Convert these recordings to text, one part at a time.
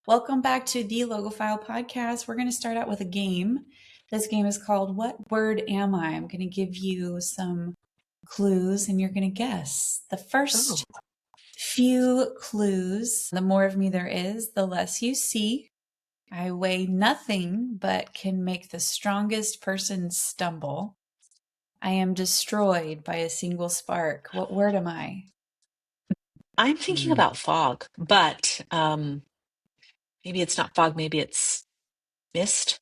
Welcome back to the Logophile podcast. We're going to start out with a game. This game is called What Word Am I? I'm going to give you some clues and you're going to guess. The first few clues, the more of me there is, the less you see. I weigh nothing but can make the strongest person stumble. I am destroyed by a single spark. What word am I? I'm thinking about fog, but maybe it's not fog, maybe it's mist.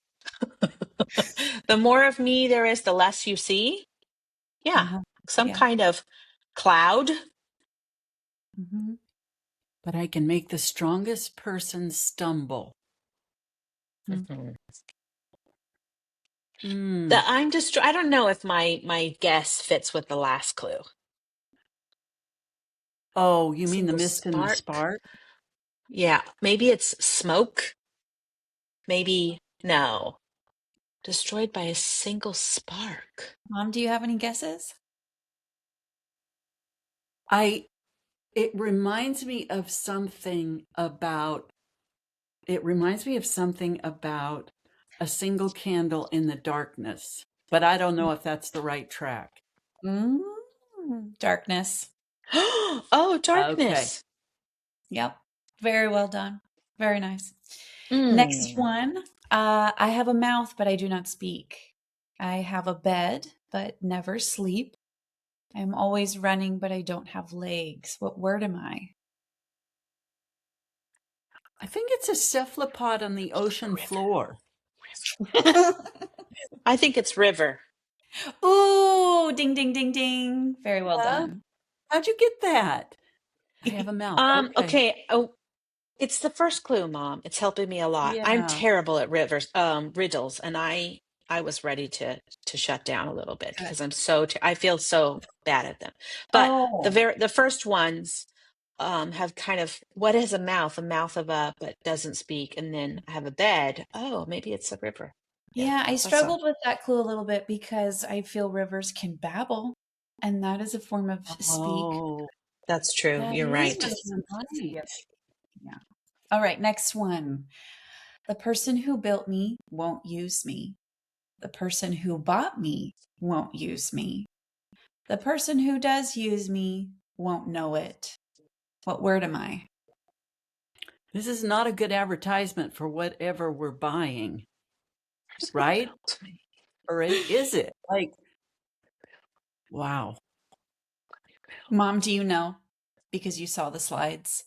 The more of me there is, the less you see. Yeah, some Yeah. kind of cloud. Mhm. But I can make the strongest person stumble. Mhm. Mm. I don't know if my guess fits with the last clue. Oh, you mean the Single mist and the spark? spark? Yeah, maybe it's smoke. Maybe no. Destroyed by a single spark. Mom, do you have any guesses? It reminds me of something about a single candle in the darkness, but I don't know if that's the right track. Darkness. Oh, darkness. Yep. Very well done. Very nice. Mm. Next one. I have a mouth, but I do not speak. I have a bed, but never sleep. I'm always running, but I don't have legs. What word am I? I think it's a cephalopod on the ocean floor. I think it's river. Ooh, ding, ding, ding, ding. Very well done. How'd you get that? I have a mouth. Okay. Oh, it's the first clue, Mom. It's helping me a lot. I'm Yeah. terrible at riddles, and I was ready to shut down a little bit because I feel so bad at them. But Oh. the first ones have kind of, what is a mouth? A mouth of a but doesn't speak, and then I have a bed. Oh, maybe it's a river. Yeah, I that's all. struggled with that clue a little bit because I feel rivers can babble, and that is a form of speak. Oh, That's true. that You're is right. right. Yeah. All right, next one. The person who built me won't use me. The person who bought me won't use me. The person who does use me won't know it. What word am I? This is not a good advertisement for whatever we're buying, right? Or is it? Like, wow. Mom, do you know? Because you saw the slides.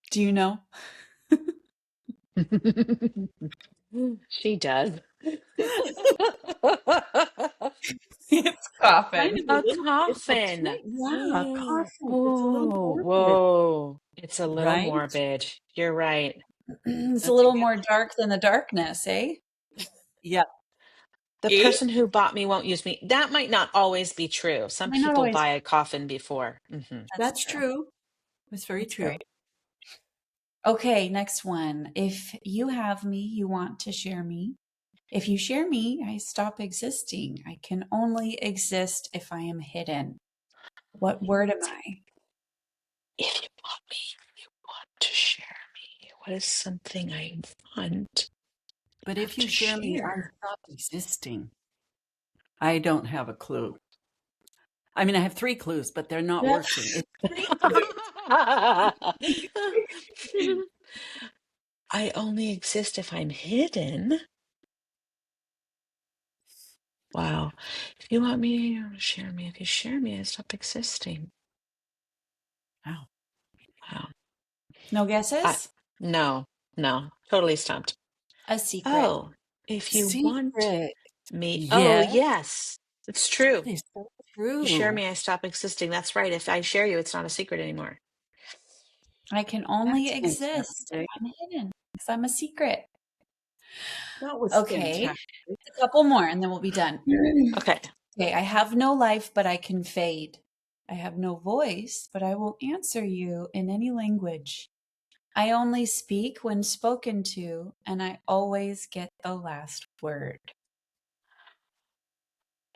Do you know? She does. It's coffin. A coffin. Yeah, a coffin. It's a little Oh, morbid, whoa. It's a little right? morbid. You're right. It's a That's little good. more dark than the darkness, eh? Yeah. The Eh? person who bought me won't use me. That might not always be true. Some Might not people always. buy a coffin before. That's true. It's very That's true. great. Okay, next one. If you have me, you want to share me. If you share me, I stop existing. I can only exist if I am hidden. What word am I? If you want me, you want to share me. What is something I want? But Have if you to share me, I share. stop existing. I don't have a clue. I mean, I have 3 clues, but they're not working. It's 3 clues. I only exist if I'm hidden. Wow. If you want me, you share me. If you share me, I stop existing. Wow. Wow. No guesses? No, totally stumped. A secret. Oh, if you want Secret. me. Oh, Yes. yes, it's true. That is so You share true. me, I stop existing. That's right. If I share you, it's not a secret anymore. I can only That's exist if fantastic. I'm hidden because I'm a secret. That was Okay, fantastic. a couple more and then we'll be done. Okay. Okay, I have no life, but I can fade. I have no voice, but I will answer you in any language. I only speak when spoken to, and I always get the last word.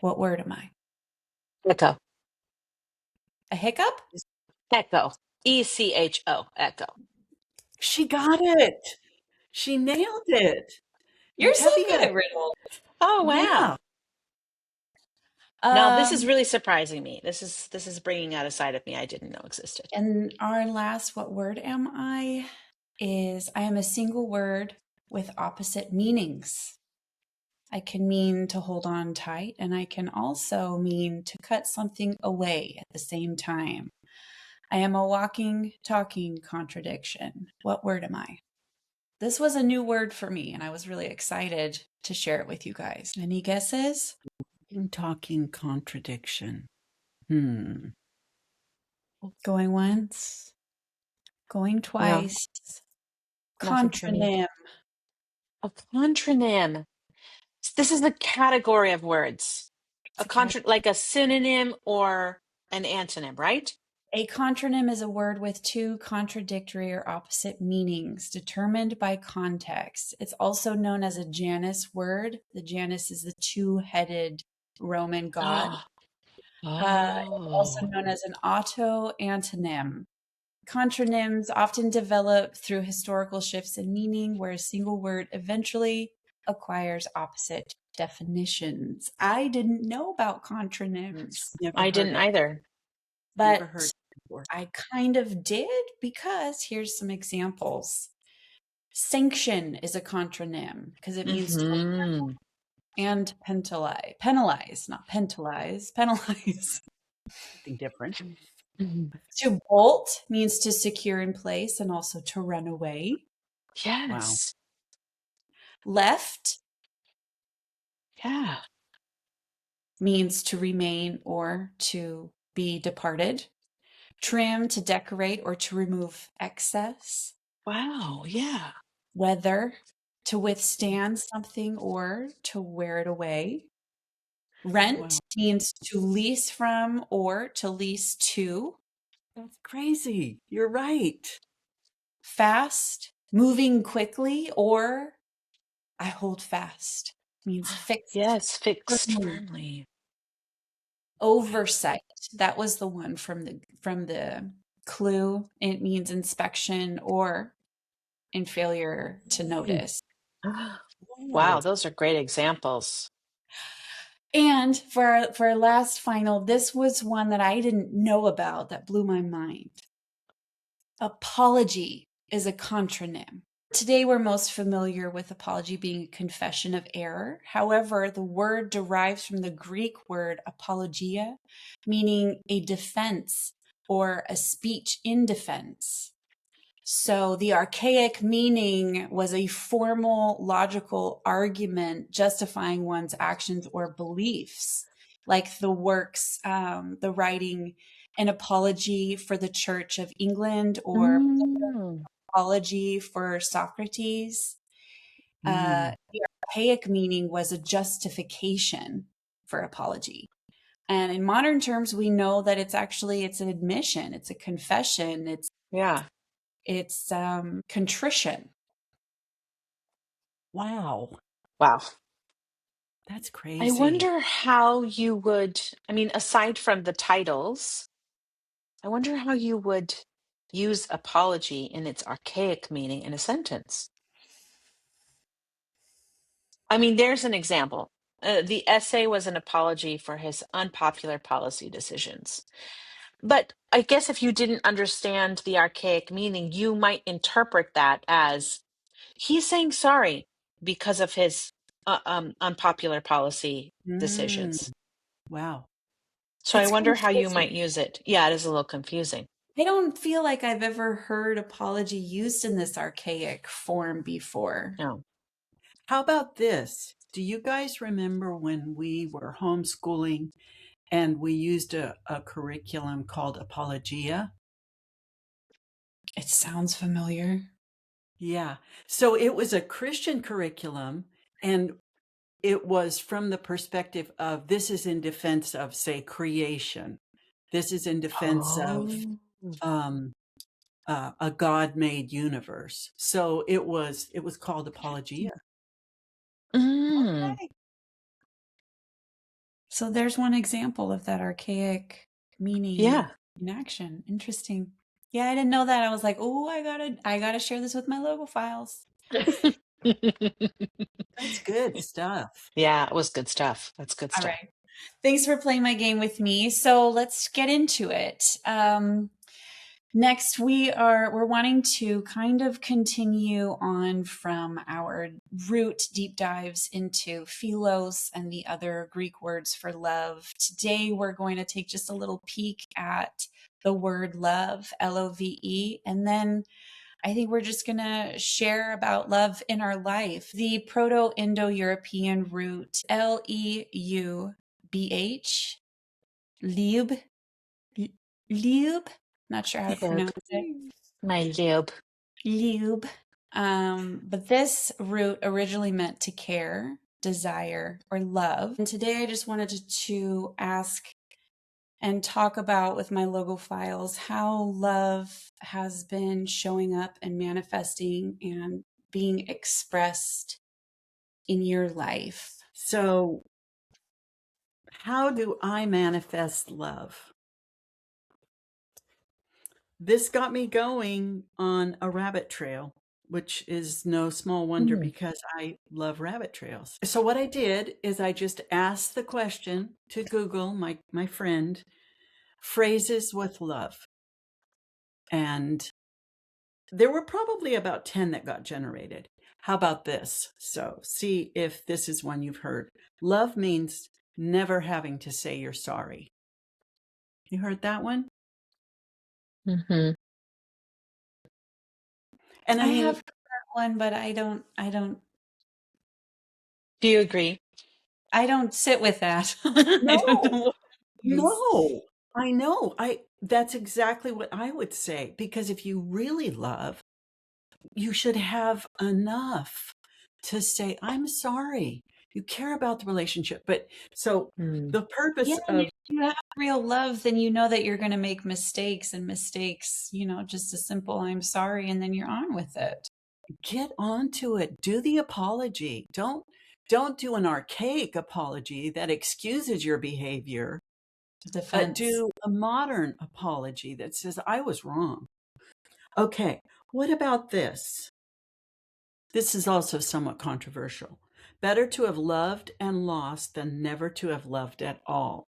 What word am I? Echo. A hiccup? Echo. ECHO. Echo. She got it. She nailed it. You're so good Evia. at riddles. Oh, Yeah. wow. Now this is Um, really surprising me. This is bringing out a side of me I didn't know existed. and our last, what word am I? Is I am a single word with opposite meanings. I can mean to hold on tight, and I can also mean to cut something away at the same time. I am a walking, talking contradiction. What word am I? This was a new word for me, and I was really excited to share it with you guys. Any guesses? Talking contradiction. Hmm. Going once, going No, twice. nothing for me. Contronym. A contronym. This is the category of words. It's Like a synonym or an antonym, right? A contronym is a word with two contradictory or opposite meanings determined by context. It's also known as a Janus word. The Janus is the two-headed Roman god. Oh, It's also oh, known as an auto-antonym. Contronyms often develop through historical shifts in meaning, where a single word eventually acquires opposite definitions. I didn't know about contronyms, Never I heard didn't it. either. Never but heard it before. I kind of did, because here's some examples. Sanction is a contronym because it means to, Mm-hmm. and penalize, not penalize. Something different. To bolt means to secure in place and also to run away. Wow. Yes. Left Yeah. means to remain or to be departed. Trim, to decorate or to remove excess. Wow. Yeah. Weather, to withstand something or to wear it away. Rent Wow. means to lease from or to lease to. That's crazy. You're right. Fast, moving quickly, or I hold fast means fixed Yes. Fixed firmly. firmly. Oversight, that was the one from the clue. It means inspection or in failure to notice. Wow. Wow. Those are great examples. And for our last final, this was one that I didn't know about that blew my mind. Apology is a contronym. Today, we're most familiar with apology being a confession of error. However, the word derives from the Greek word apologia, meaning a defense or a speech in defense. So the archaic meaning was a formal, logical argument justifying one's actions or beliefs, like the works, the writing, an apology for the Church of England or Mm. apology for Socrates. Mm. The archaic meaning was a justification for apology. And in modern terms, we know that it's an admission, it's a confession, Yeah. it's contrition. Wow. Wow. That's I crazy. wonder how you would, I mean, aside from the titles, I wonder how you would use apology in its archaic meaning in a sentence. I mean, there's an example. The essay was an apology for his unpopular policy decisions. But I guess if you didn't understand the archaic meaning, you might interpret that as he's saying sorry because of his unpopular policy Mm. decisions. Wow. So I It's wonder how you confusing. might use it. Yeah, it is a little confusing. I don't feel like I've ever heard apology used in this archaic form before. No. How about this? Do you guys remember when we were homeschooling and we used a curriculum called Apologia? It sounds familiar. Yeah. So it was a Christian curriculum, and it was from the perspective of this is in defense of, say, creation. This is in defense of Oh. um, a God-made universe. So it was called Apologia. Mm. Okay. So there's one example of that archaic meaning Yeah. in action. Interesting. Yeah, I didn't know that. I was like, oh, I gotta share this with my logo files. That's good stuff. Yeah, it was good stuff. That's good All stuff. right. Thanks for playing my game with me. So let's get into it. Next, we're wanting to kind of continue on from our root deep dives into philos and the other Greek words for love. Today, we're going to take just a little peek at the word love, Love, and then I think we're just going to share about love in our life. The Proto-Indo-European root Leubh, Lieb, Lieb, not sure how to Lube. pronounce it. My lube. Lieb. But this root originally meant to care, desire, or love. And today I just wanted to ask and talk about with my logo files how love has been showing up and manifesting and being expressed in your life. So, how do I manifest love? This got me going on a rabbit trail, which is no small wonder because I love rabbit trails. So what I did is I just asked the question to Google, my friend, phrases with love. And there were probably about 10 that got generated. How about this? So see if this is one you've heard. Love means never having to say you're sorry. You heard that one? Mm-hmm. And I I mean, have that one, but I don't Do you agree? sit with that. I don't no, know what it means. no, I know. That's exactly what I would say. Because if you really love, you should have enough to say, I'm sorry. You care about the relationship. But so Mm. the purpose Yeah, and of if you have real love, then you know that you're going to make mistakes, and mistakes, just a simple I'm sorry, and then you're on with it. get onto it, do the apology. Don't do an archaic apology that excuses your behavior. Defense. Do a modern apology that says, I was wrong. Okay, what about this? This is also somewhat controversial. Better to have loved and lost than never to have loved at all.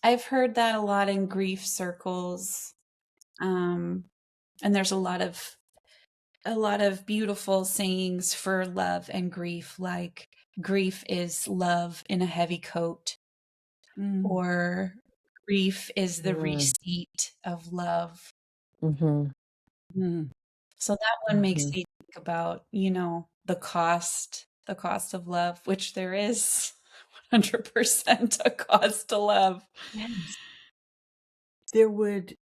I've heard that a lot in grief circles. And there's a lot of beautiful sayings for love and grief, like grief is love in a heavy coat, Mm, or grief is the Mm. receipt of love. Mm-hmm. mm, So that one makes Mm-hmm. me think about, the cost of love, which there is 100% a cost to love. yes. There would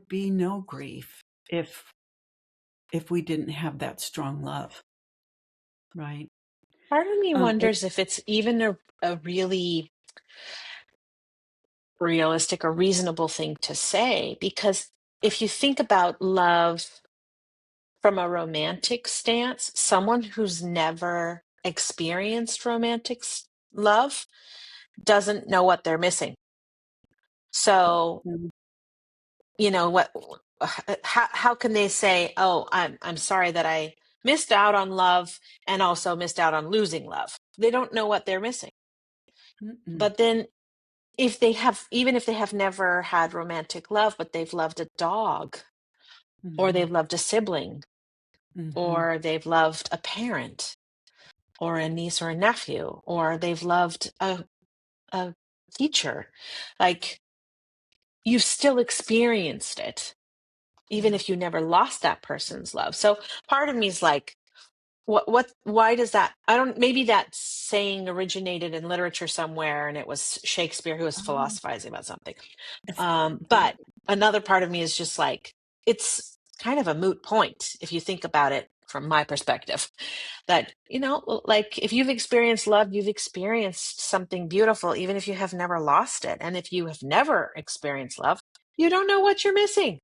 be no grief if we didn't have that strong love, right? Part of me It, wonders if it's even a really realistic or reasonable thing to say, because if you think about love from a romantic stance, someone who's never experienced love doesn't know what they're missing. So, mm, what how can they say, "Oh, I'm sorry that I missed out on love and also missed out on losing love." They don't know what they're missing. mm-mm, But then if they have even if they have never had romantic love, but they've loved a dog, or mhm, they've loved a sibling, mhm, or they've loved a parent, or a niece or a nephew, or they've loved a teacher, like, you've still experienced it, even yeah. if you never lost that person's love. So part of me is like, why does that? I don't, maybe that saying originated in literature somewhere and it was Shakespeare who was Oh, philosophizing about something. it's But another part of me is just like, it's kind of a moot point if you think about it from my perspective. That, like, if you've experienced love, you've experienced something beautiful, even if you have never lost it. And if you have never experienced love, you don't know what you're missing.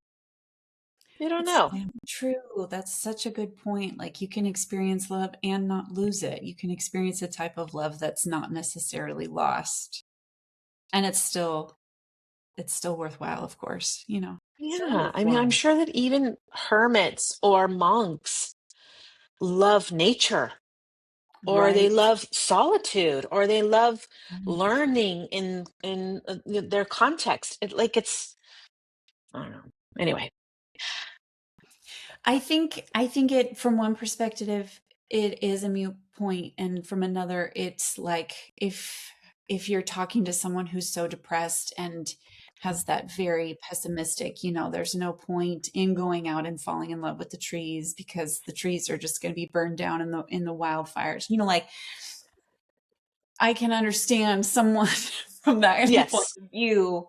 You don't It's know. so true. That's such a good point. Like, you can experience love and not lose it. You can experience a type of love that's not necessarily lost. And it's still it's still worthwhile, of course, you know. So Yeah, I mean, I'm worthwhile. sure that even hermits or monks love nature, or they Right. love solitude, or they love Right. learning in their context. It's I don't know. Anyway, I think it, from one perspective, it is a mute point, and from another, it's like if you're talking to someone who's so depressed and has that very pessimistic, you know, there's no point in going out and falling in love with the trees because the trees are just going to be burned down in the wildfires. You know, like I can understand someone from that point yes, of view.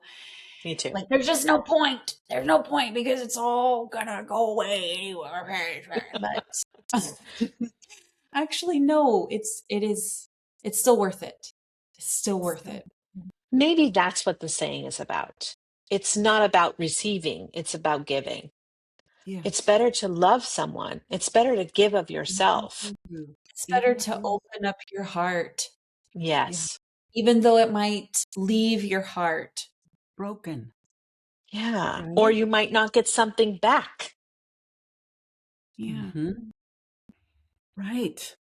me too. Like, there's just no point. There's no point because it's all gonna go away anyway. But actually, no, it's still worth it. It's still worth it. Maybe that's what the saying is about. It's not about receiving, it's about giving. It's Yes. better to love someone. It's better to give of Even yourself. through, It's better even to through, open up your heart, yeah, Yes. even though it might leave your heart. broken. Yeah. Or Right. you might not get something back. Yeah. Hmm. Right.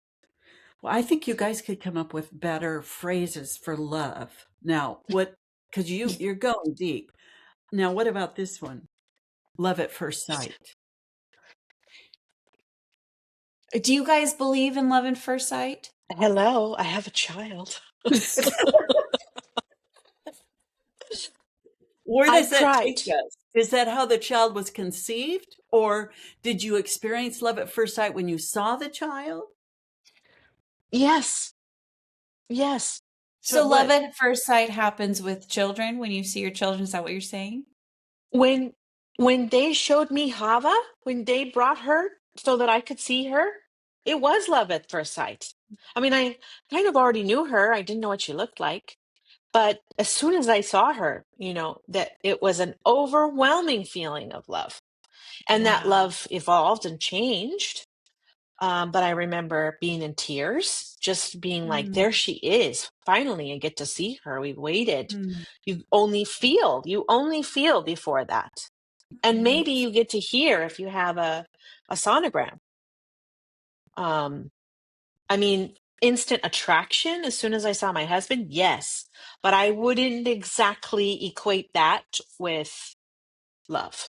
Well, I think you guys could come up with better phrases for love. Now, what, because you're going deep. Now, what about this one? Love at first sight. Do you guys believe in love at first sight? Hello, I have a child. Where I've does that cried. take us? Is that how the child was conceived? Or did you experience love at first sight when you saw the child? Yes. Yes. So, love What? at first sight happens with children when you see your children. Is that what you're saying? When they showed me Hava, when they brought her so that I could see her, it was love at first sight. I mean, I kind of already knew her. I didn't know what she looked like. But as soon as I saw her, that it was an overwhelming feeling of love. And that Wow. love evolved and changed. But I remember being in tears, just being like, Mm, there she is. Finally, I get to see her. We waited. mm, You only feel before that. And maybe right. you get to hear if you have a sonogram. Um, I mean, instant attraction as soon as I saw my husband, yes. But I wouldn't exactly equate that with love.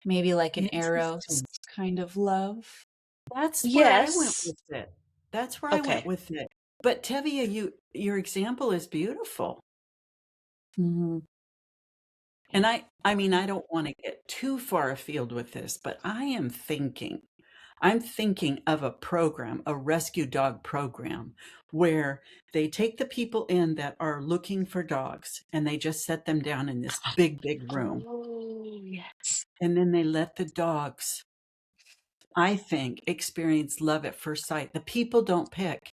Maybe like an Eros Interesting. kind of love. That's where I went Yes. with it. That's where I went Okay. with it. But Tevia, your example is beautiful. Mhm. And I mean, I don't want to get too far afield with this, but I'm thinking of a program, a rescue dog program, where they take the people in that are looking for dogs and they just set them down in this big, big room. Oh, yes. And then they let the dogs, I think, experience love at first sight. The people don't pick,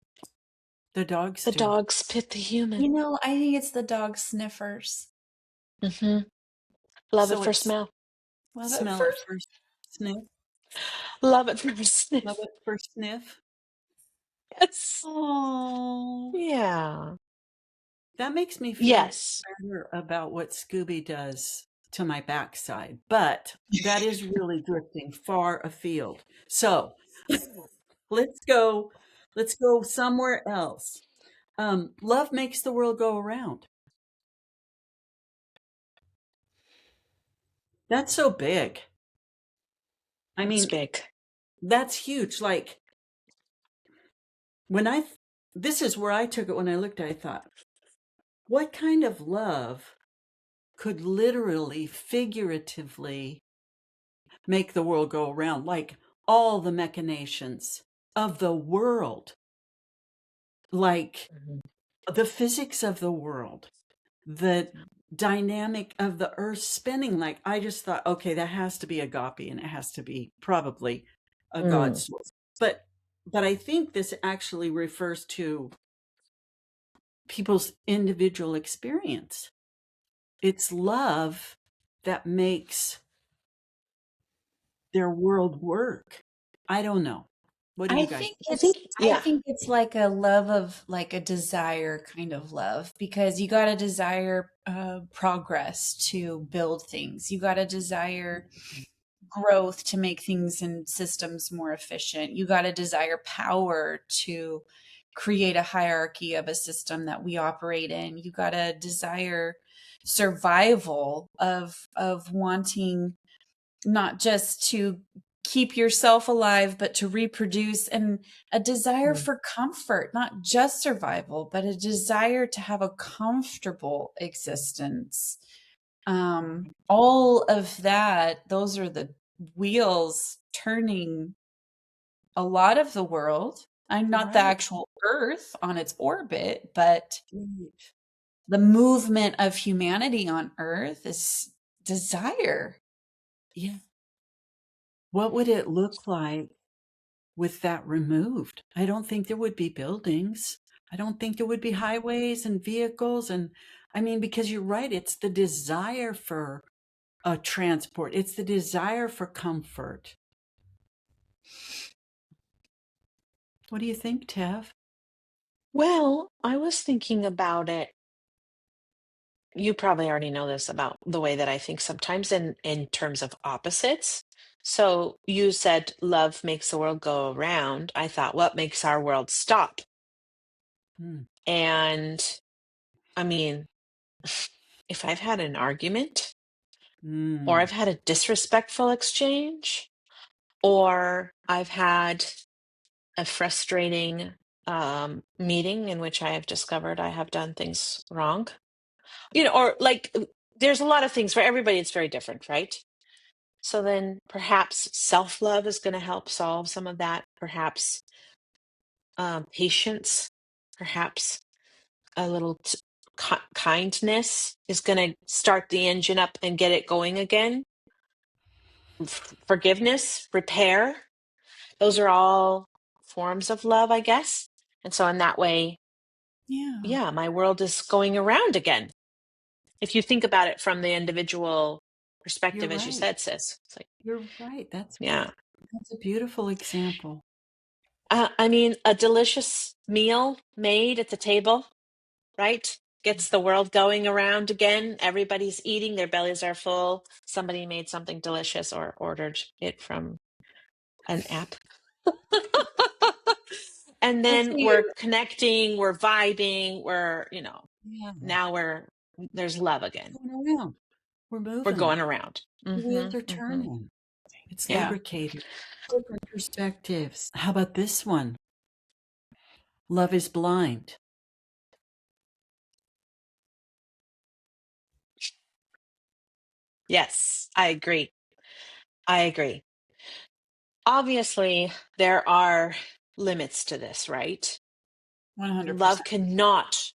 the dogs The do. dogs pit the human. You know, I think it's the dog sniffers. Hmm. Love at So first it's smell. Love at smell at first. first sniff, Love at first love sniff. at first sniff. Yes. Oh, Yeah. That makes me feel Yes. better about what Scooby does to my backside, but that is really drifting far afield. So let's go, let's go somewhere else. Love makes the world go around. That's so big. I It's mean, big. that's huge. Like when this is where I took it when I looked at it, I thought, what kind of love could literally, figuratively make the world go around? Like all the machinations of the world, like Mhm. the physics of the world, the dynamic of the earth spinning. Like I just thought, okay, that has to be agape and it has to be probably a God Mm. source. But I think this actually refers to people's individual experience. It's love that makes their world work. I don't know. What do you guys think? I think, I yeah. think it's like a love of like a desire kind of love because you got to desire progress to build things. You got to desire growth to make things and systems more efficient. You got to desire power to create a hierarchy of a system that we operate in. You got to desire survival of wanting not just to keep yourself alive but to reproduce, and a desire Mm. for comfort, not just survival but a desire to have a comfortable existence. All of that, those are the wheels turning a lot of the world. I'm not the Right. actual earth on its orbit, but Right. the movement of humanity on earth is desire. Yeah. What would it look like with that removed? I don't think there would be buildings. I don't think there would be highways and vehicles. And I mean, because you're right, it's the desire for transport, it's the desire for comfort. What do you think, Tev? Well, I was thinking about it. You probably already know this about the way that I think sometimes in terms of opposites. So you said love makes the world go around. I thought, what makes our world stop? Mm. And I mean, if I've had an argument or Mm. I've had a disrespectful exchange or I've had a frustrating meeting in which I have discovered I have done things wrong, or like there's a lot of things for everybody, it's very different, right? So then perhaps self-love is going to help solve some of that. Perhaps patience, perhaps a little kindness is going to start the engine up and get it going again. Forgiveness, repair, those are all forms of love, I guess. And so in that way, Yeah. yeah, my world is going around again. If you think about it from the individual You're perspective, as you right. said, sis, it's like, You're right. yeah. That's a beautiful example. I mean, a delicious meal made at the table, right? Gets the world going around again. Everybody's eating, their bellies are full. Somebody made something delicious or ordered it from an app. And Let's then see. we're connecting, we're vibing, Yeah. now there's love again. Going around. We're We're moving. going around. The wheels are Hmm. turning. It's Yeah. lubricated. Different perspectives. How about this one? Love is blind. Yes, I agree. I agree. Obviously, there are limits to this, right? 100%. Love cannot,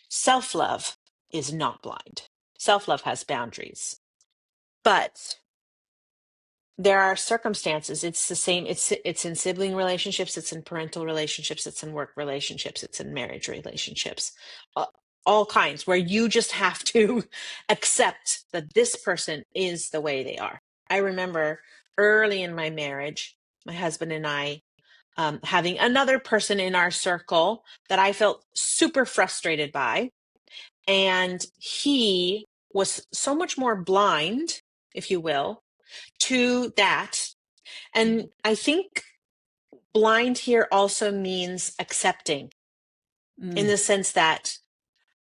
self love is not blind. Self love has boundaries. But there are circumstances. It's the same. It's in sibling relationships. It's in parental relationships. It's in work relationships. It's in marriage relationships. Uh, all kinds where you just have to accept that this person is the way they are. I remember early in my marriage, my husband and I having another person in our circle that I felt super frustrated by, and he was so much more blind, if you will, to that. And I think blind here also means accepting, in Mm. the sense that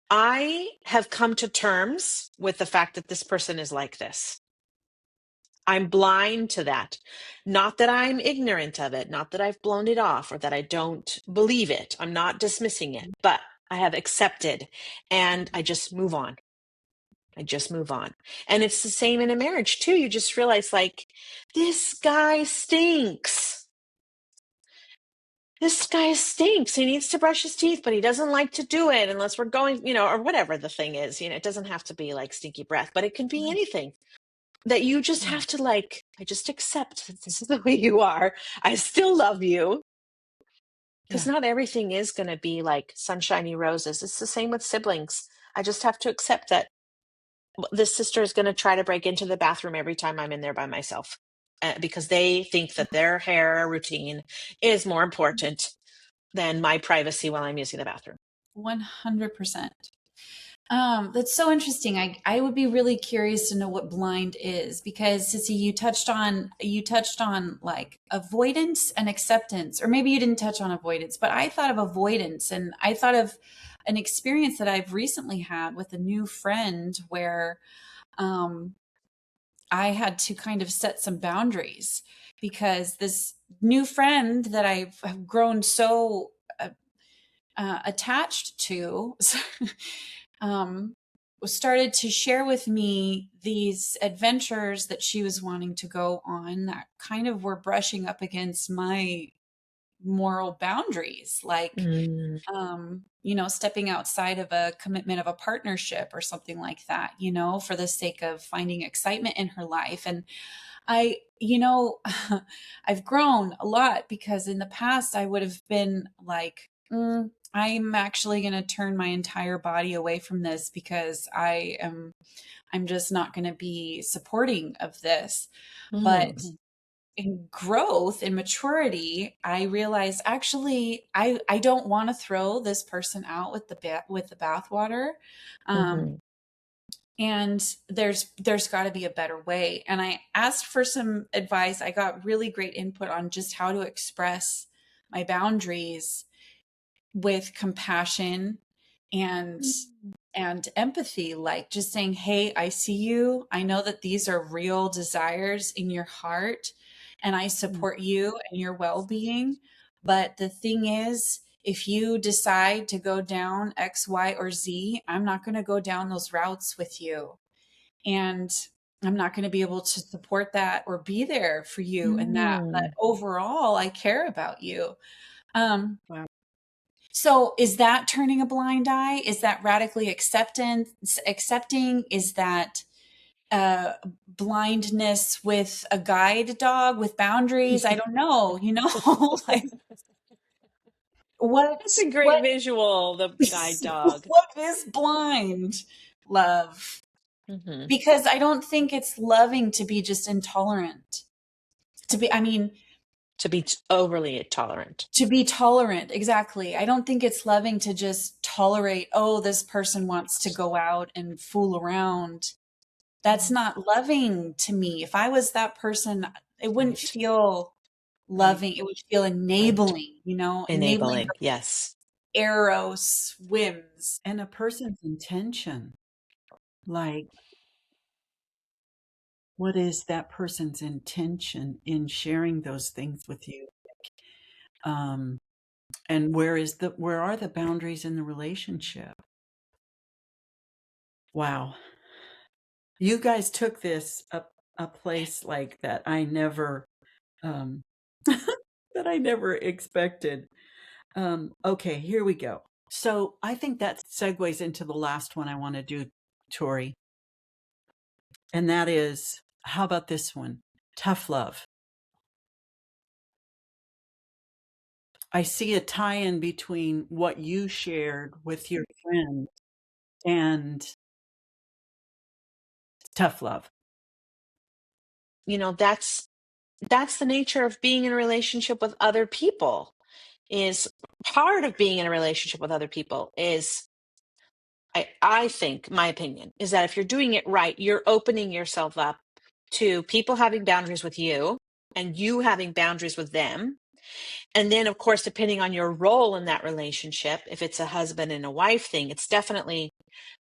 I have come to terms with the fact that this person is like this. I'm blind to that. Not that I'm ignorant of it, not that I've blown it off or that I don't believe it. I'm not dismissing it, but I have accepted and I just move on. I just move on. And it's the same in a marriage too. You just realize, like, this guy stinks. This guy stinks. He needs to brush his teeth, but he doesn't like to do it unless we're going, or whatever the thing is. It doesn't have to be like stinky breath, but it can be Right. anything that you just Yeah. have to, like, I just accept that this is the way you are. I still love you. Because Yeah. not everything is going to be like sunshiny roses. It's the same with siblings. I just have to accept that this sister is going to try to break into the bathroom every time I'm in there by myself. because they think that their hair routine is more important than my privacy while I'm using the bathroom. 100%. That's so interesting. I would be really curious to know what blind is, because Sissy, you touched on like avoidance and acceptance, or maybe you didn't touch on avoidance, but I thought of avoidance, and I thought of an experience that I've recently had with a new friend where um, I had to kind of set some boundaries, because this new friend that have grown so attached to um, started to share with me these adventures that she was wanting to go on that kind of were brushing up against my moral boundaries, like Mm. stepping outside of a commitment of a partnership or something like that, for the sake of finding excitement in her life. And I, I've grown a lot, because in the past I would have been like, I'm actually going to turn my entire body away from this, because I'm just not going to be supporting of this. But Mm. in growth and maturity, I realized actually I don't want to throw this person out with the bathwater. Mm-hmm. And there's got to be a better way. And I asked for some advice. I got really great input on just how to express my boundaries with compassion and empathy, like just saying, hey, I see you, I know that these are real desires in your heart, and I support you and your well-being. But the thing is, if you decide to go down X, Y, or Z, I'm not going to go down those routes with you, and I'm not going to be able to support that or be there for you in that. But Mm. overall, I care about you. um Wow. so is that turning a blind eye? Is that radically accepting? Is that uh, blindness with a guide dog with boundaries? I don't know, like what, That's a great what, visual, the guide dog. what is blind love? Mm-hmm. Because I don't think it's loving to be just intolerant. I mean, To be overly tolerant. to be tolerant. Exactly. I don't think it's loving to just tolerate, oh, this person wants to go out and fool around. That's not loving to me. If I was that person, it wouldn't Right. feel Right. loving. It would feel Right. enabling, enabling Enabling. Yes. eros whims. And a person's intention, like, what is that person's intention in sharing those things with you? Um, and where are the boundaries in the relationship? Wow. You guys took this a place like that I never um that I never expected. Okay, here we go. So I think that segues into the last one I want to do, Tori. And that is, how about this one? Tough love. I see a tie-in between what you shared with your friend and tough love. That's the nature of being in a relationship with other people. Is part of being in a relationship with other people is, I think, my opinion is that if you're doing it right, you're opening yourself up to people having boundaries with you and you having boundaries with them. And then, of course, depending on your role in that relationship, if it's a husband and a wife thing, it's definitely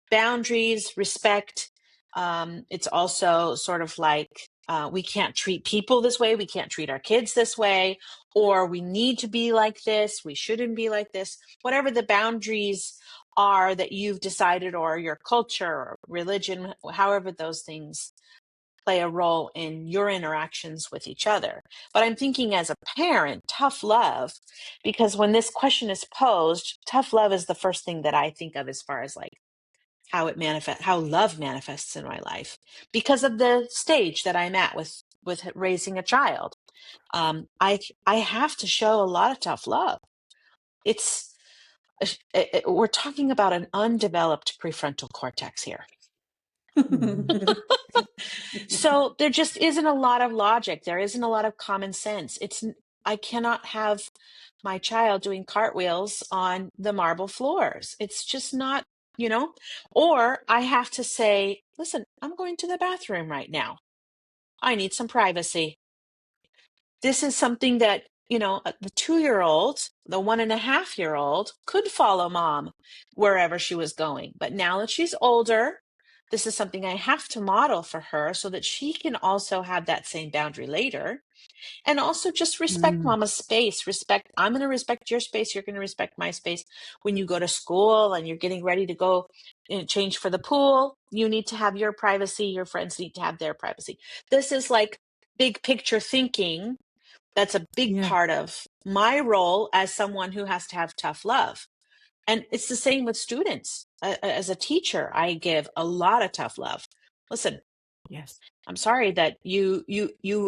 boundaries, respect. It's also sort of like, we can't treat people this way. We can't treat our kids this way, or we need to be like this. We shouldn't be like this. Whatever the boundaries are that you've decided, or your culture or religion, however those things play a role in your interactions with each other. But I'm thinking as a parent, tough love, because when this question is posed, tough love is the first thing that I think of as far as like how love manifests in my life, because of the stage that I'm at with raising a child. I have to show a lot of tough love. It's we're talking about an undeveloped prefrontal cortex here. So there just isn't a lot of logic. There isn't a lot of common sense. I cannot have my child doing cartwheels on the marble floors. It's just not, or I have to say, listen, I'm going to the bathroom right now. I need some privacy. This is something that, the 2-year-old, the 1.5-year-old could follow mom wherever she was going. But now that she's older, this is something I have to model for her so that she can also have that same boundary later. And also just respect Mm, mama's space. I'm going to respect your space. You're going to respect my space. When you go to school and you're getting ready to go and change for the pool, you need to have your privacy. Your friends need to have their privacy. This is like big picture thinking. That's a big yeah. part of my role as someone who has to have tough love. And it's the same with students. As a teacher, I give a lot of tough love. Listen, Yes. I'm sorry that you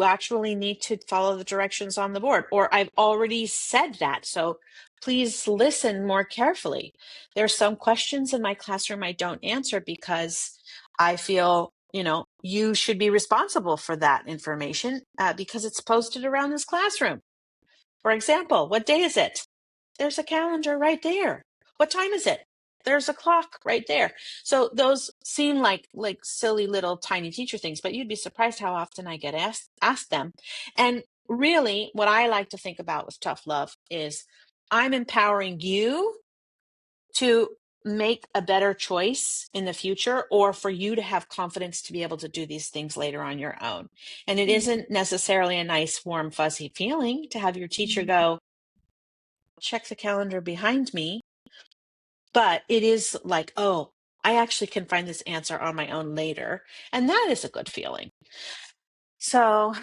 actually need to follow the directions on the board, or I've already said that. So please listen more carefully. There's some questions in my classroom I don't answer because I feel, you should be responsible for that information because it's posted around this classroom. For example, what day is it? There's a calendar right there. What time is it? There's a clock right there. So those seem like silly little tiny teacher things, but you'd be surprised how often I get asked them. And really, what I like to think about with tough love is I'm empowering you to make a better choice in the future, or for you to have confidence to be able to do these things later on your own. And it isn't necessarily a nice, warm, fuzzy feeling to have your teacher go, check the calendar behind me. But it is like, oh, I actually can find this answer on my own later. And that is a good feeling. So,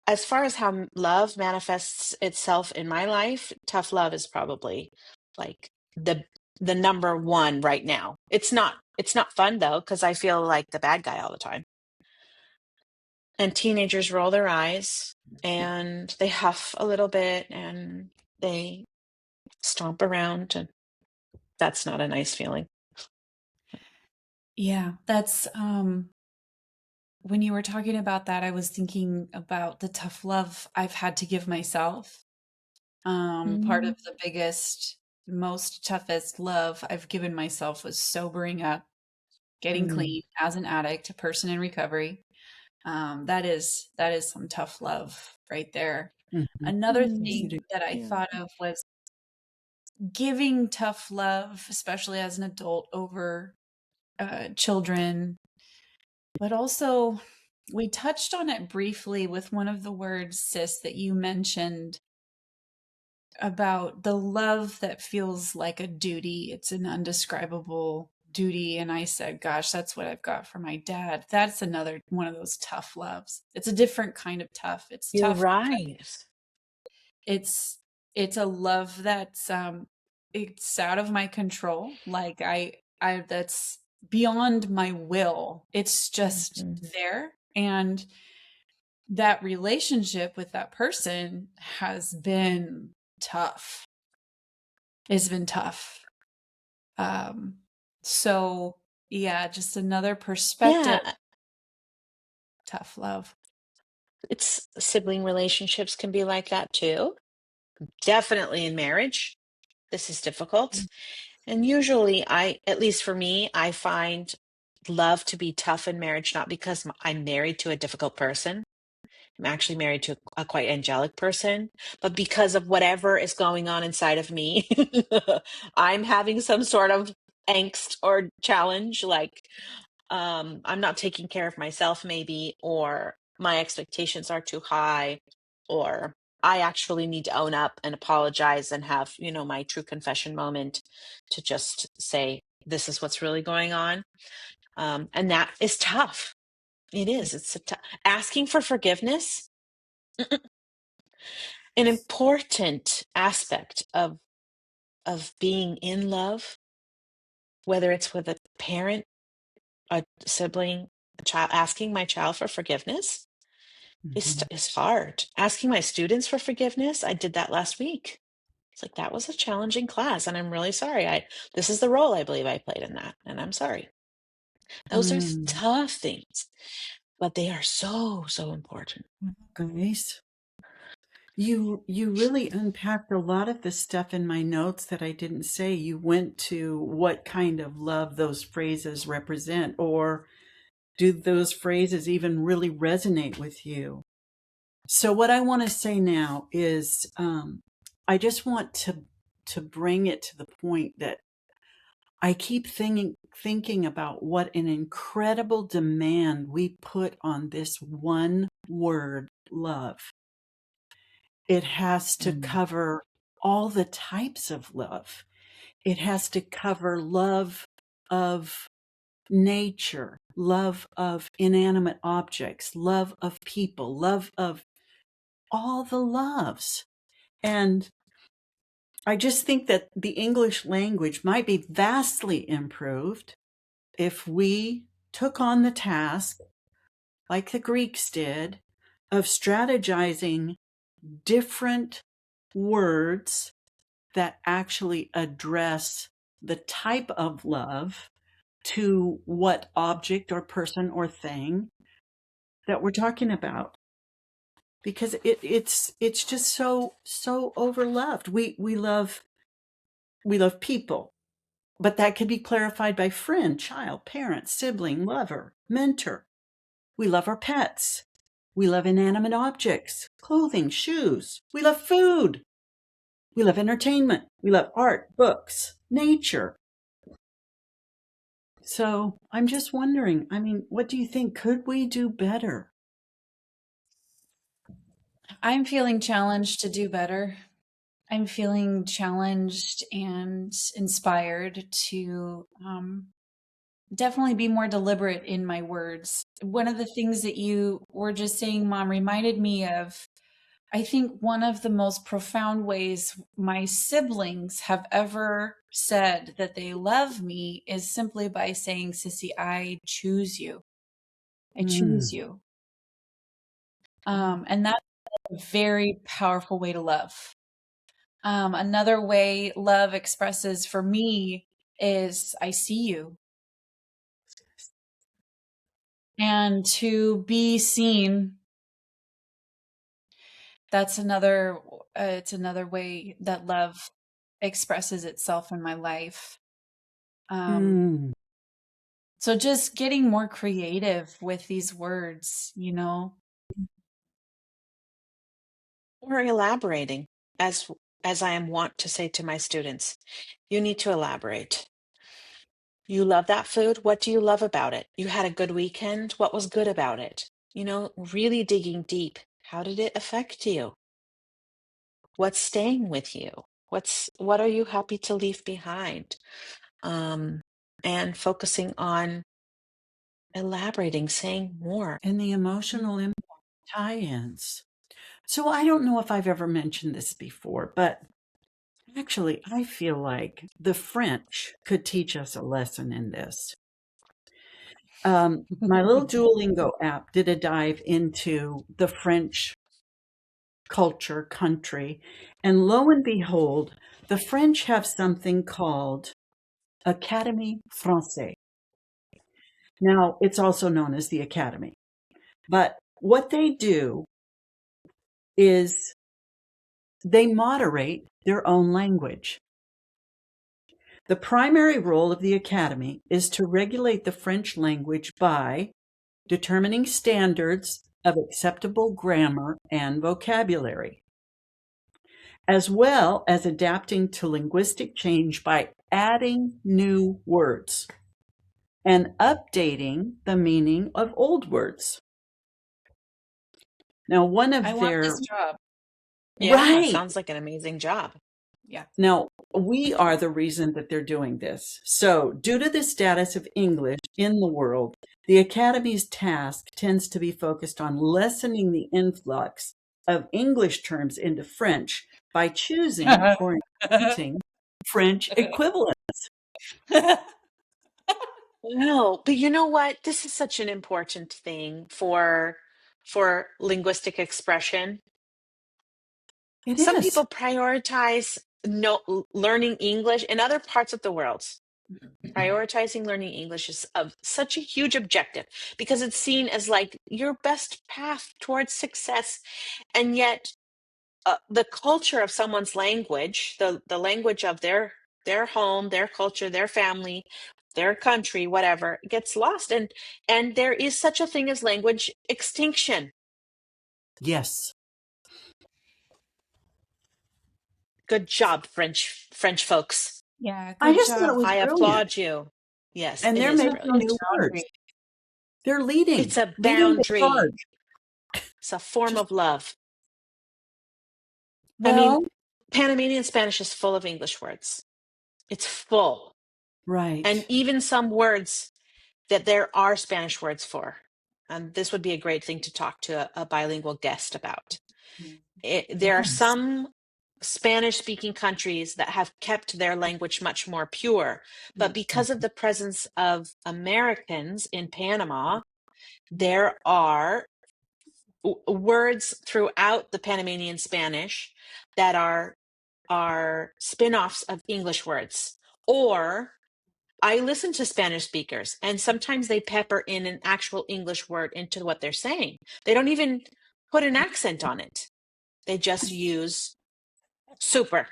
as far as how love manifests itself in my life, tough love is probably like the number one right now. It's not fun though, because I feel like the bad guy all the time. And teenagers roll their eyes and they huff a little bit and they stomp around, and that's not a nice feeling. Yeah, that's when you were talking about that, I was thinking about the tough love I've had to give myself. Part Mm, of the biggest, most toughest love I've given myself was sobering up, getting mm, clean as an addict, a person in recovery. That is some tough love right there. Mhm. Another Yes, mm, it thing is. that I yeah. thought of was giving tough love, especially as an adult, over children, but also we touched on it briefly with one of the words, sis, that you mentioned about the love that feels like a duty. It's an undescribable duty. And I said, gosh, that's what I've got for my dad. That's another one of those tough loves. It's a different kind of tough. It's You're tough. right. It's it's a love that's it's out of my control. Like I that's beyond my will. It's just Mhm. there. And that relationship with that person has been tough. It's been tough. Um, so yeah, just another perspective. Yeah, Tough love. it's sibling relationships can be like that too. Definitely in marriage, this is difficult. And usually at least for me, I find love to be tough in marriage, not because I'm married to a difficult person. I'm actually married to a quite angelic person, but because of whatever is going on inside of me, I'm having some sort of angst or challenge, like I'm not taking care of myself, maybe, or my expectations are too high, or I actually need to own up and apologize and have, my true confession moment to just say, this is what's really going on. And that is tough. It is. It's asking for forgiveness. An important aspect of being in love, whether it's with a parent, a sibling, a child, asking my child for forgiveness is Mhm. is hard. Asking my students for forgiveness, I did that last week. It's like that was a challenging class, and I'm really sorry. This is the role I believe I played in that, and I'm sorry. Those are Mm. tough things, but they are so, so important. Guys, you really unpacked a lot of the stuff in my notes that I didn't say. You went to what kind of love those phrases represent, or do those phrases even really resonate with you? So what I want to say now is, I just want to bring it to the point that I keep thinking about what an incredible demand we put on this one word, love. It has to cover all the types of love. It has to cover love of nature, love of inanimate objects, love of people, love of all the loves. And I just think that the English language might be vastly improved if we took on the task, like the Greeks did, of strategizing different words that actually address the type of love to what object or person or thing that we're talking about, because it's just so overloved. We love people, but that could be clarified by friend, child, parent, sibling, lover, mentor. We love our pets. We love inanimate objects, clothing, shoes. We love food. We love entertainment. We love art, books, nature. So I'm just wondering, I mean, what do you think? Could we do better? I'm feeling challenged to do better. I'm feeling challenged and inspired to definitely be more deliberate in my words. One of the things that you were just saying, Mom, reminded me of, I think, one of the most profound ways my siblings have ever said that they love me is simply by saying, Sissy, I choose you. I choose you. And that's a very powerful way to love. Another way love expresses for me is I see you. And to be seen, that's another, it's another way that love expresses itself in my life. So just getting more creative with these words, you know. Or elaborating, as I am wont to say to my students, you need to elaborate. You love that food. What do you love about it? You had a good weekend. What was good about it? You know, really digging deep. How did it affect you? What's staying with you? What are you happy to leave behind? And focusing on elaborating, saying more. And the emotional impact tie-ins. So I don't know if I've ever mentioned this before, but actually I feel like the French could teach us a lesson in this. My little Duolingo app did a dive into the French culture, country, and lo and behold, the French have something called Académie Française. Now, it's also known as the Academy. But what they do is they moderate their own language. The primary role of the Academy is to regulate the French language by determining standards of acceptable grammar and vocabulary, as well as adapting to linguistic change by adding new words and updating the meaning of old words. Now, one of I want their this job. Yeah, right. sounds like an amazing job. Yeah. Now, we are the reason that they're doing this. So, due to the status of English in the world, the Academy's task tends to be focused on lessening the influx of English terms into French by choosing or inventing French equivalents. No, but you know what? This is such an important thing for linguistic expression. It Some is. people prioritize no learning English in other parts of the world. Prioritizing learning English is of such a huge objective because it's seen as like your best path towards success. And yet the culture of someone's language, the language of their home, their culture, their family, their country, whatever, gets lost. And there is such a thing as language extinction. Yes. Good job, French folks. Yeah, I good just thought it job. was I brilliant. applaud you. Yes, And it they're is making brilliant. new words. They're leading. It's a Leading the boundary. charge. It's a form of love. I Well, mean, Panamanian Spanish is full of English words. It's full. Right. And even some words that there are Spanish words for. And this would be a great thing to talk to a bilingual guest about. There are Yes. some Spanish-speaking countries that have kept their language much more pure. But because of the presence of Americans in Panama, there are words throughout the Panamanian Spanish that are spin-offs of English words. Or I listen to Spanish speakers, and sometimes they pepper in an actual English word into what they're saying. They don't even put an accent on it. They just use super.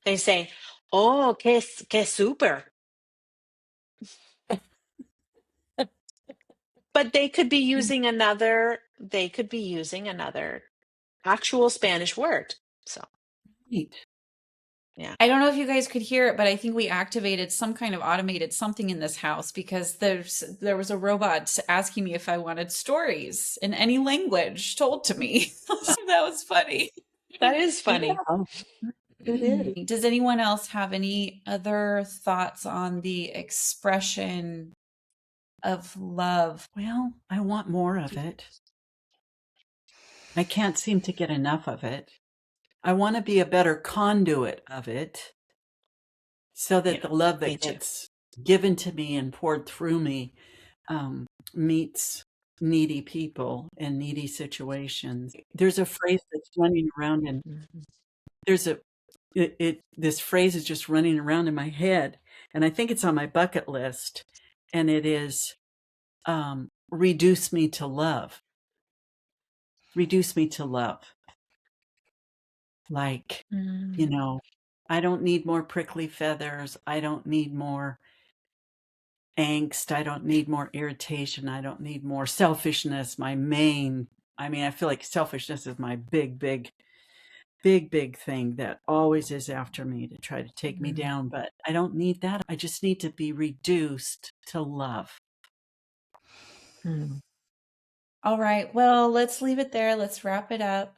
They say, "Oh, que super." But they could be using another. They could be using another actual Spanish word. So, Right. yeah. I don't know if you guys could hear it, but I think we activated some kind of automated something in this house because there was a robot asking me if I wanted stories in any language told to me. That was funny. That is funny. Yeah, it is. Does anyone else have any other thoughts on the expression of love? Well, I want more of it. I can't seem to get enough of it. I want to be a better conduit of it so that Yeah, the love me that too. gets given to me and poured through me meets needy people and needy situations. There's a phrase that's running around, and Mhm. there's this phrase is just running around in my head, and I think it's on my bucket list, and it is reduce me to love. Reduce me to love. Like, Mm. I don't need more prickly feathers. I don't need more angst. I don't need more irritation. I don't need more selfishness. I feel like selfishness is my big thing that always is after me to try to take me down. But I don't need that. I just need to be reduced to love. Mm. All right. Well, let's leave it there. Let's wrap it up.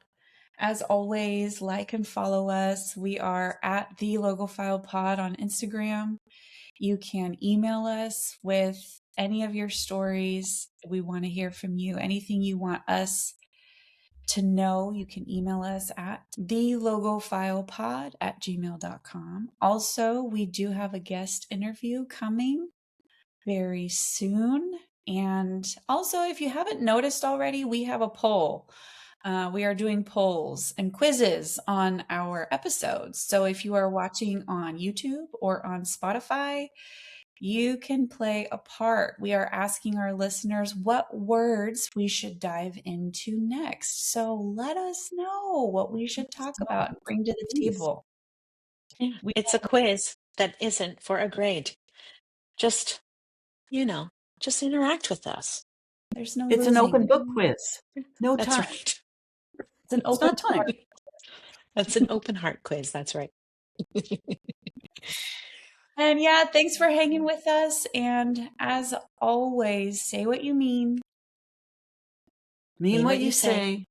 As always, like and follow us. We are at the Logophile Pod on Instagram. You can email us with any of your stories. We want to hear from you. Anything you want us to know, you can email us at thelogophilepod@gmail.com. Also, we do have a guest interview coming very soon. And also, if you haven't noticed already, we have a poll. We are doing polls and quizzes on our episodes. So if you are watching on YouTube or on Spotify, you can play a part. We are asking our listeners what words we should dive into next. So let us know what we should talk about and bring to the table. Yeah, it's a quiz that isn't for a grade. Just, just interact with us. There's no It's an losing. open book quiz. No That's time. right. It's an It's open not time. heart. That's an open heart quiz. That's right. And yeah, thanks for hanging with us. And as always, say what you mean. Mean what you say.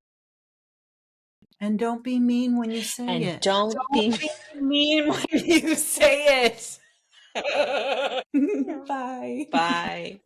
And don't be mean when you say And it. don't be mean when you say it. Bye. Bye.